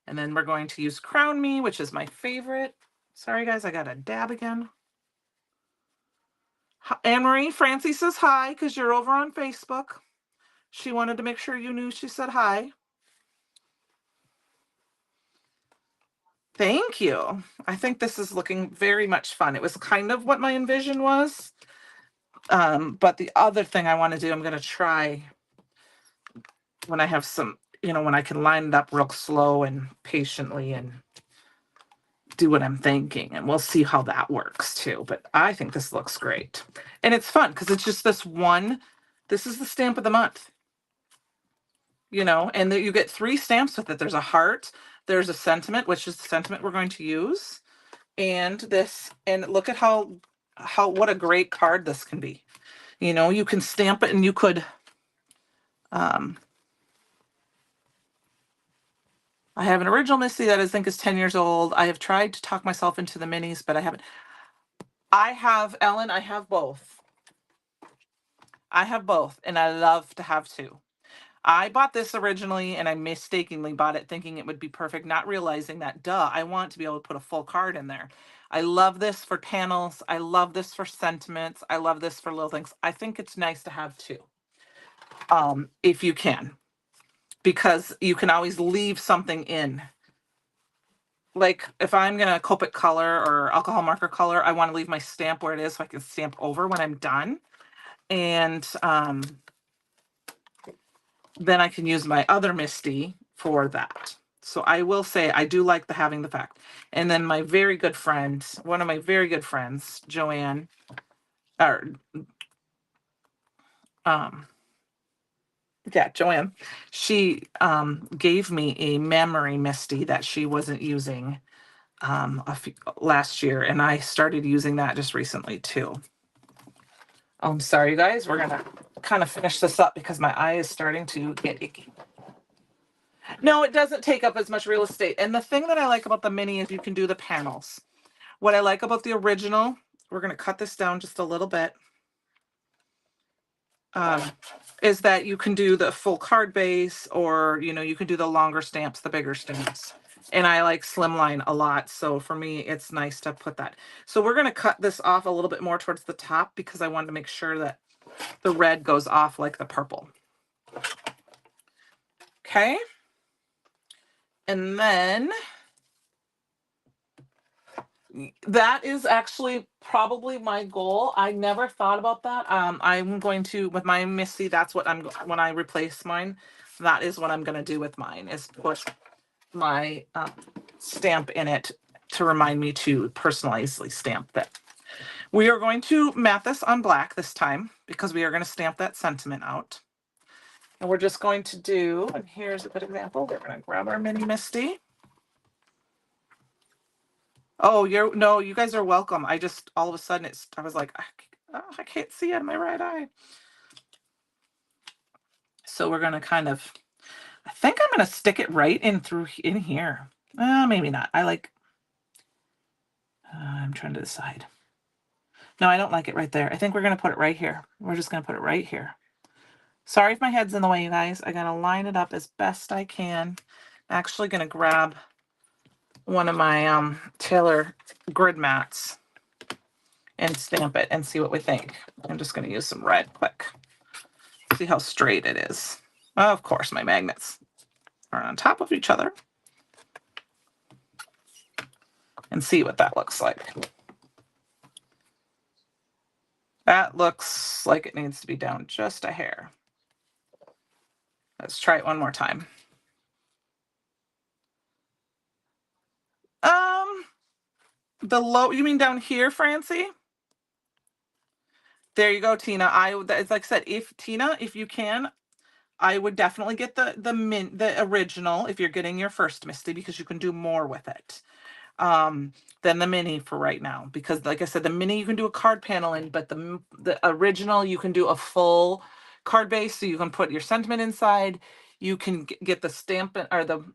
And then we're going to use Crown Me, which is my favorite. Sorry, guys, I got a dab again. Anne-Marie, Francie says hi because you're over on Facebook. She wanted to make sure you knew she said hi. Thank you. I think this is looking very much fun. It was kind of what my envision was. But the other thing I want to do, I'm going to try when I have some, when I can line it up real slow and patiently and do what I'm thinking. And we'll see how that works too. But I think this looks great. And it's fun because it's just this is the stamp of the month. And you get 3 stamps with it. There's a heart, there's a sentiment, which is the sentiment we're going to use, and this, and look at how what a great card this can be. You can stamp it, and you could I have an original Misty that I think is 10 years old. I have tried to talk myself into the minis, but I haven't. I have, Ellen, I have both. And I love to have 2. I bought this originally, and I mistakenly bought it thinking it would be perfect, not realizing that, I want to be able to put a full card in there. I love this for panels. I love this for sentiments. I love this for little things. I think it's nice to have 2, if you can, because you can always leave something in. Like if I'm going to Copic color or alcohol marker color, I want to leave my stamp where it is so I can stamp over when I'm done. And then I can use my other Misty for that. So I will say I do like having the fact. And then my very good friend, one of my very good friends, Joanne, Joanne, she gave me a memory Misty that she wasn't using last year, and I started using that just recently too. I'm sorry, you guys. We're gonna kind of finish this up because my eye is starting to get icky. No, it doesn't take up as much real estate. And the thing that I like about the mini is you can do the panels. What I like about the original, we're going to cut this down just a little bit, is that you can do the full card base, or, you can do the longer stamps, the bigger stamps. And I like slimline a lot. So for me, it's nice to put that. So we're going to cut this off a little bit more towards the top because I wanted to make sure that the red goes off like the purple. Okay. And then that is actually probably my goal. I never thought about that. I'm going to, with my Missy, that's what when I replace mine, that is what I'm going to do with mine, is put my stamp in it to remind me to personally stamp that. We are going to mat this on black this time because we are going to stamp that sentiment out. And we're just going to do, and here's a good example. We're going to grab our mini Misty. Oh, you guys are welcome. I just, all of a sudden, I was like, I can't see out of my right eye. So we're going to I think I'm going to stick it right in here. Maybe not. I'm trying to decide. No, I don't like it right there. I think we're going to put it right here. We're just going to put it right here. Sorry if my head's in the way, you guys. I got to line it up as best I can. I'm actually going to grab one of my Taylor grid mats and stamp it and see what we think. I'm just going to use some red quick. See how straight it is. Of course, my magnets are on top of each other. And see what that looks like. That looks like it needs to be down just a hair. Let's try it one more time. You mean down here, Francie? There you go, Tina. It's like I said, if you can, I would definitely get the original if you're getting your first Misty, because you can do more with it than the mini for right now. Because like I said, the mini you can do a card panel in, but the original you can do a full card base, so you can put your sentiment inside. You can get the stamp or the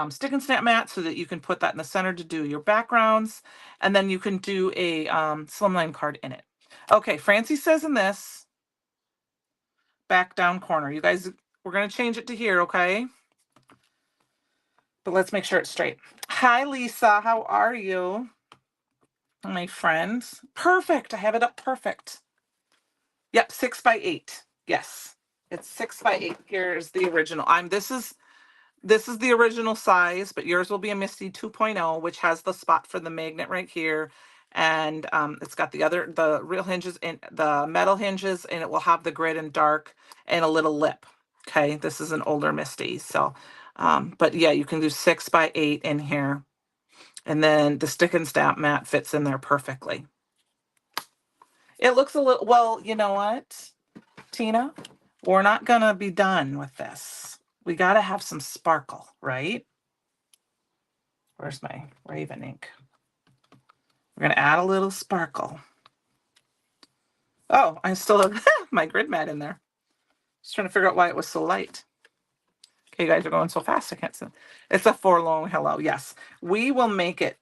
stick and stamp mat so that you can put that in the center to do your backgrounds, and then you can do a slimline card in it. Okay, Francie says in this, back down corner. You guys, we're going to change it to here, okay? But let's make sure it's straight. Hi, Lisa. How are you? My friends. Perfect. I have it up perfect. Yep, 6x8. Yes. It's 6x8. Here's the original. This is the original size, but yours will be a Misty 2.0, which has the spot for the magnet right here. And it's got the real hinges and the metal hinges, and it will have the grid and dark and a little lip. Okay, this is an older Misty. So, but yeah, you can do 6x8 in here. And then the stick and stamp mat fits in there perfectly. It looks a little, well, you know what, Tina? We're not going to be done with this. We got to have some sparkle, right? Where's my Raven ink? We're going to add a little sparkle. Oh, I still have my grid mat in there. Just trying to figure out why it was so light. Okay, you guys are going so fast. I can't see. It's a forlorn hello. Yes, we will make it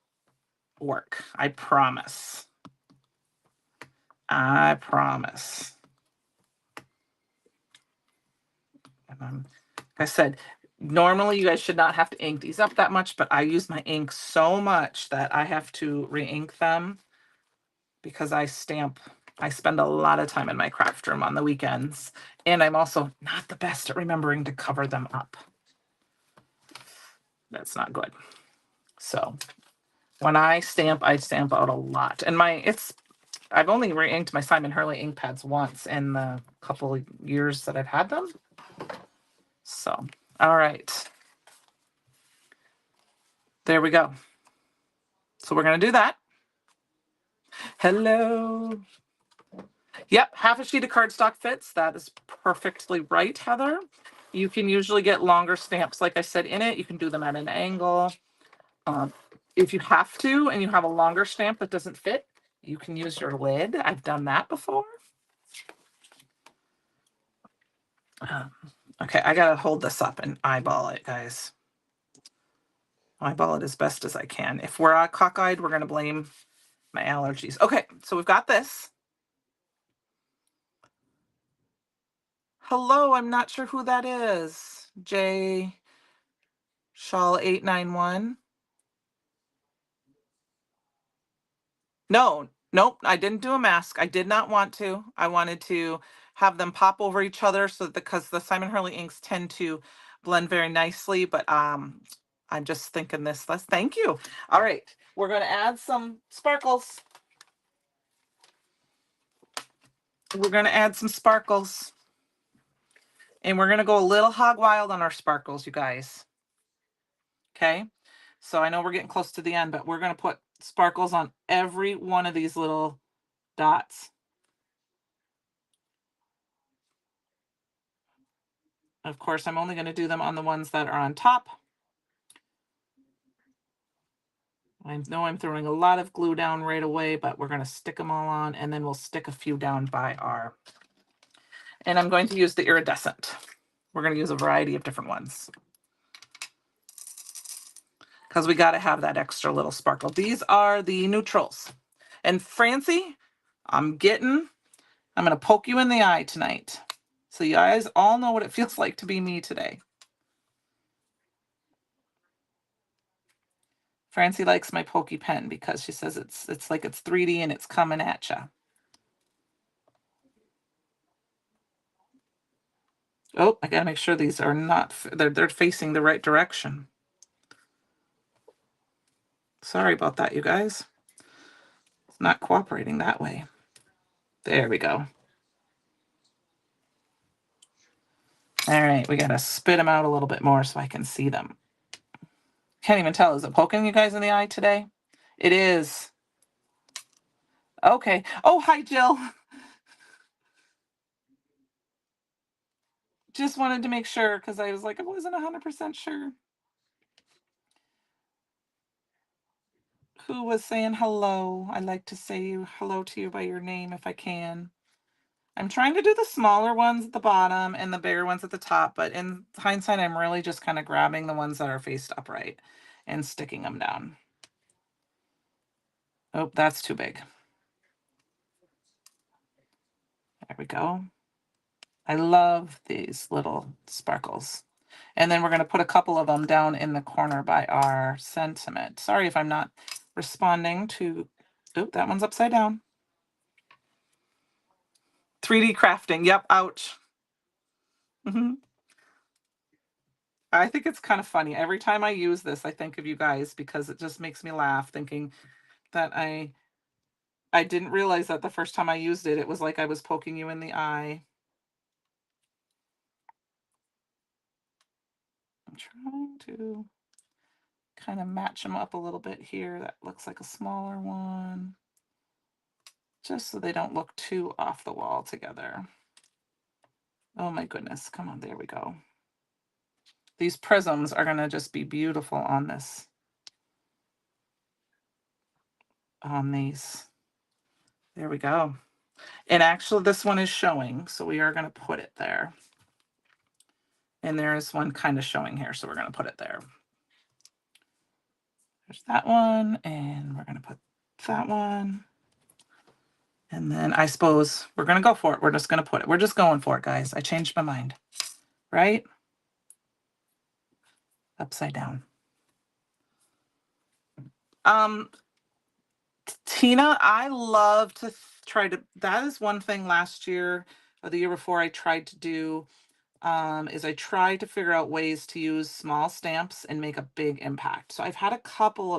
work. I promise. I promise. And like I said, normally you guys should not have to ink these up that much, but I use my ink so much that I have to re-ink them because I spend a lot of time in my craft room on the weekends, and I'm also not the best at remembering to cover them up. That's not good. So when I stamp out a lot. And I've only re-inked my Simon Hurley ink pads once in the couple of years that I've had them. So, all right. There we go. So we're going to do that. Hello. Yep, half a sheet of cardstock fits. That is perfectly right, Heather. You can usually get longer stamps, like I said, in it. You can do them at an angle. If you have to and you have a longer stamp that doesn't fit, you can use your lid. I've done that before. Okay, I got to hold this up and eyeball it, guys. Eyeball it as best as I can. If we're cockeyed, we're going to blame my allergies. Okay, so we've got this. Hello, I'm not sure who that is. J Shawl 891. No, nope, I didn't do a mask. I did not want to. I wanted to have them pop over each other because the Simon Hurley inks tend to blend very nicely, but I'm just thinking this less. Thank you. All right, we're going to add some sparkles. We're going to add some sparkles. And we're going to go a little hog wild on our sparkles, you guys. Okay? So I know we're getting close to the end, but we're going to put sparkles on every one of these little dots. Of course, I'm only going to do them on the ones that are on top. I know I'm throwing a lot of glue down right away, but we're going to stick them all on, and then we'll stick a few down by our... And I'm going to use the iridescent. We're going to use a variety of different ones, because we got to have that extra little sparkle. These are the neutrals. And Francie, I'm going to poke you in the eye tonight, so you guys all know what it feels like to be me today. Francie likes my pokey pen because she says it's like it's 3D and it's coming at you. Oh, I gotta make sure these are not, they're facing the right direction. Sorry about that, you guys. It's not cooperating that way. There we go. All right, we gotta spit them out a little bit more so I can see them. Can't even tell. Is it poking you guys in the eye today? It is. Okay. Oh, hi, Jill. Just wanted to make sure because I was like, I wasn't 100% sure. Who was saying hello? I like to say hello to you by your name if I can. I'm trying to do the smaller ones at the bottom and the bigger ones at the top, but in hindsight, I'm really just kind of grabbing the ones that are faced upright and sticking them down. Oh, that's too big. There we go. I love these little sparkles. And then we're going to put a couple of them down in the corner by our sentiment. Sorry if I'm not responding to, oh, that one's upside down. 3D crafting. Yep. Ouch. Hmm. I think it's kind of funny. Every time I use this, I think of you guys because it just makes me laugh thinking that I didn't realize that the first time I used it, it was like I was poking you in the eye. I'm trying to kind of match them up a little bit here. That looks like a smaller one, just so they don't look too off the wall together. Oh my goodness. Come on. There we go. These prisms are going to just be beautiful on this, on these. There we go. And actually this one is showing, so we are going to put it there. And there is one kind of showing here, so we're going to put it there. There's that one, and we're going to put that one. And then I suppose we're going to go for it. We're just going to put it. We're just going for it, guys. I changed my mind. Right? Upside down. Tina, I love to try to, that is one thing last year or the year before I tried to do, is I tried to figure out ways to use small stamps and make a big impact. So I've had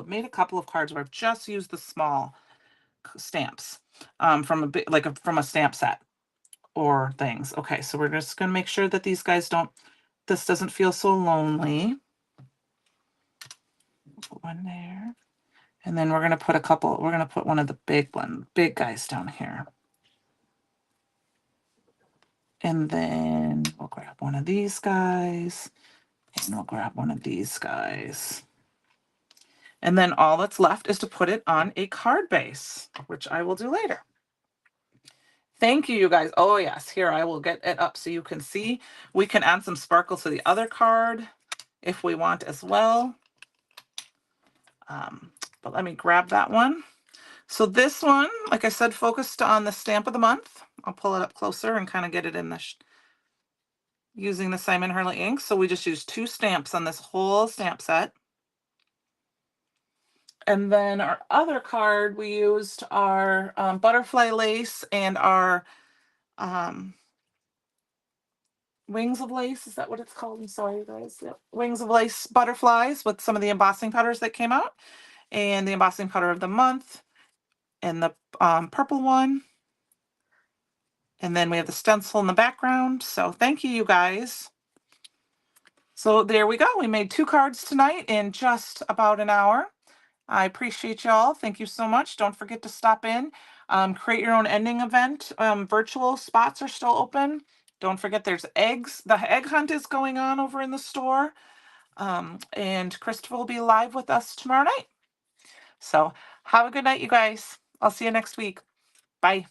made a couple of cards where I've just used the small stamps from a big, from a stamp set or things. Okay, so we're just gonna make sure that these guys this doesn't feel so lonely. Put one there. And then we're gonna put one of the big guys down here. And then we'll grab one of these guys, and we'll grab one of these guys. And then all that's left is to put it on a card base, which I will do later. Thank you, you guys. Oh yes, here, I will get it up so you can see. We can add some sparkle to the other card if we want as well. But let me grab that one. So this one, like I said, focused on the stamp of the month. I'll pull it up closer and kind of get it in the using the Simon Hurley ink. So we just used 2 stamps on this whole stamp set. And then our other card, we used our butterfly lace and our wings of lace. Is that what it's called? I'm sorry, guys. Yep. Wings of lace butterflies with some of the embossing powders that came out, and the embossing powder of the month, and the purple one. And then we have the stencil in the background. So thank you, you guys. So there we go. We made 2 cards tonight in just about an hour. I appreciate y'all. Thank you so much. Don't forget to stop in. Create your own ending event. Virtual spots are still open. Don't forget there's eggs. The egg hunt is going on over in the store. And Christopher will be live with us tomorrow night. So have a good night, you guys. I'll see you next week. Bye.